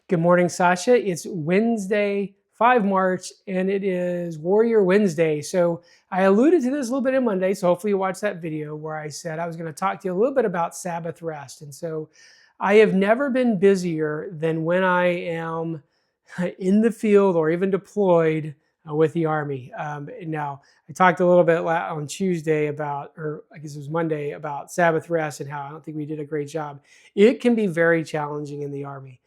Good morning, Sasha. It's Wednesday, 5 March, and it is Warrior Wednesday. So I alluded to this a little bit on Monday, so hopefully you watched that video where I said I was going to talk to you a little bit about Sabbath rest. And so I have never been busier than when I am in the field or even deployed with the Army. Now, I talked a little bit on Tuesday about, or I guess it was Monday, about Sabbath rest and how I don't think we did a great job. It can be very challenging in the Army.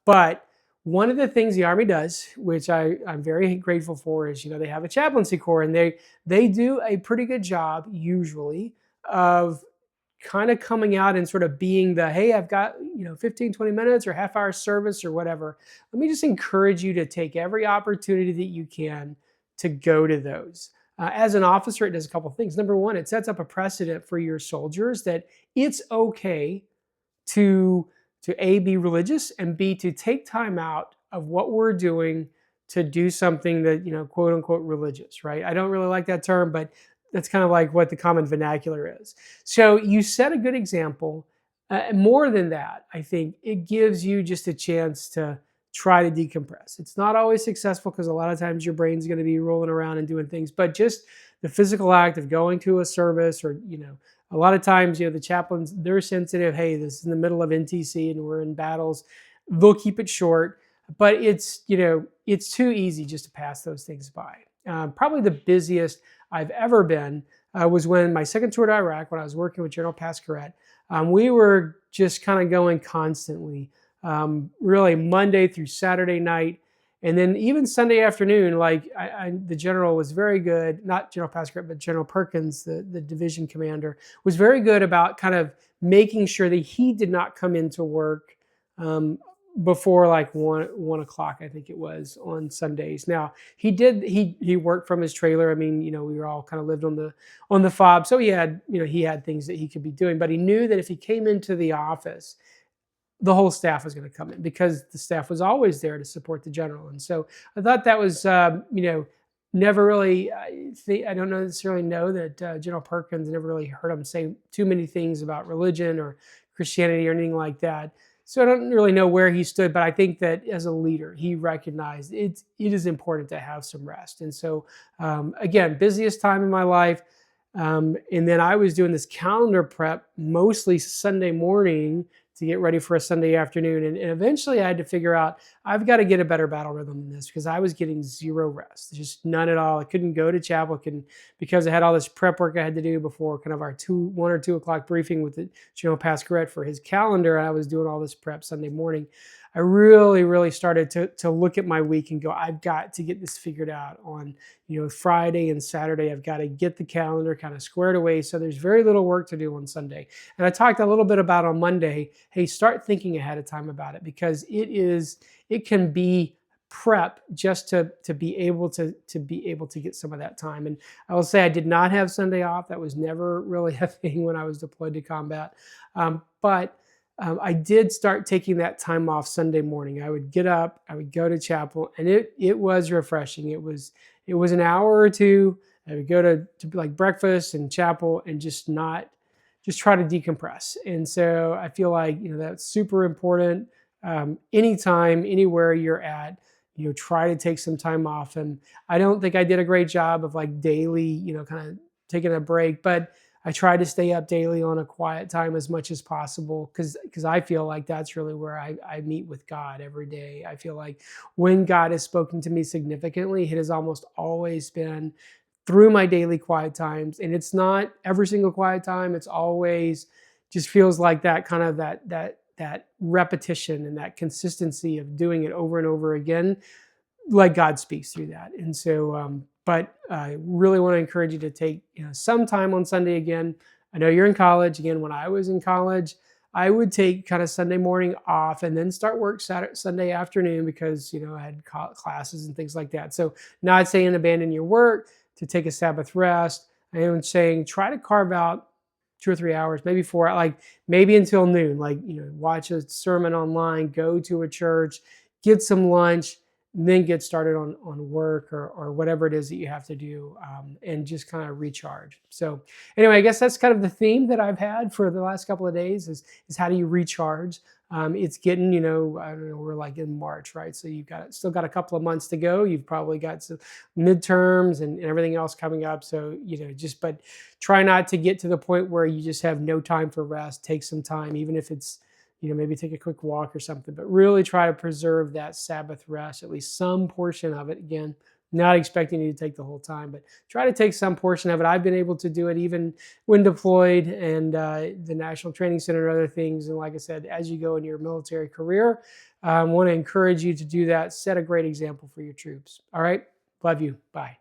But one of the things the Army does, which I'm very grateful for, is they have a chaplaincy corps, and they do a pretty good job usually of kind of coming out and sort of being the, hey, I've got 15, 20 minutes or half hour service or whatever. Let me just encourage you to take every opportunity that you can to go to those. As an officer, it does a couple things. Number one, it sets up a precedent for your soldiers that it's okay to A, be religious, and B, to take time out of what we're doing to do something that, quote unquote, religious, right? I don't really like that term, but that's kind of like what the common vernacular is. So you set a good example. More than that, I think it gives you just a chance to try to decompress. It's not always successful because a lot of times your brain's going to be rolling around and doing things, but just the physical act of going to a service or, a lot of times, the chaplains, they're sensitive. Hey, this is in the middle of NTC and we're in battles. They'll keep it short, but it's too easy just to pass those things by. Probably the busiest I've ever been was when my second tour to Iraq, when I was working with General Pascaret. We were just kind of going constantly, really Monday through Saturday night. And then even Sunday afternoon, like the general was very good, not General Pascaret, but General Perkins, the division commander, was very good about kind of making sure that he did not come into work before like one o'clock, I think it was, on Sundays. Now he worked from his trailer. I mean, we were all kind of lived on the fob, so he had things that he could be doing, but he knew that if he came into the office, the whole staff was going to come in because the staff was always there to support the general. And so I thought that was, never really, I don't necessarily know that General Perkins, never really heard him say too many things about religion or Christianity or anything like that. So I don't really know where he stood, but I think that as a leader, he recognized it is important to have some rest. And so, again, busiest time in my life. And then I was doing this calendar prep mostly Sunday morning to get ready for a Sunday afternoon. And eventually I had to figure out, I've got to get a better battle rhythm than this because I was getting zero rest, just none at all. I couldn't go to chapel because I had all this prep work I had to do before kind of our 1 or 2 o'clock briefing with the General Pascaret for his calendar. And I was doing all this prep Sunday morning. I really, really started to look at my week and go, I've got to get this figured out on, Friday and Saturday. I've got to get the calendar kind of squared away. So there's very little work to do on Sunday. And I talked a little bit about on Monday, hey, start thinking ahead of time about it because it can be prep just to be able to get some of that time. And I will say I did not have Sunday off. That was never really a thing when I was deployed to combat. But I did start taking that time off Sunday morning. I would get up, I would go to chapel, and it was refreshing. It was an hour or two. I would go to like breakfast and chapel and just try to decompress. And so I feel like that's super important. Anytime, anywhere you're at, try to take some time off. And I don't think I did a great job of like daily, kind of taking a break, but I try to stay up daily on a quiet time as much as possible because I feel like that's really where I meet with God every day. I feel like when God has spoken to me significantly, it has almost always been through my daily quiet times. And it's not every single quiet time. It's always just feels like that kind of that repetition and that consistency of doing it over and over again, like God speaks through that. And so, but I really want to encourage you to take some time on Sunday again. I know you're in college. Again, when I was in college, I would take kind of Sunday morning off and then start work Sunday afternoon because I had classes and things like that. So not saying abandon your work to take a Sabbath rest. I am saying try to carve out 2 or 3 hours, maybe 4, like maybe until noon. Like watch a sermon online, go to a church, get some lunch, and then get started on work or whatever it is that you have to do, and just kind of recharge. So anyway, I guess that's kind of the theme that I've had for the last couple of days is how do you recharge? It's getting, I don't know, we're like in March, right? So you've still got a couple of months to go. You've probably got some midterms and everything else coming up. So, but try not to get to the point where you just have no time for rest. Take some time, even if it's, maybe take a quick walk or something, but really try to preserve that Sabbath rest, at least some portion of it. Again, not expecting you to take the whole time, but try to take some portion of it. I've been able to do it even when deployed, and the National Training Center and other things. And like I said, as you go in your military career, I want to encourage you to do that. Set a great example for your troops. All right. Love you. Bye.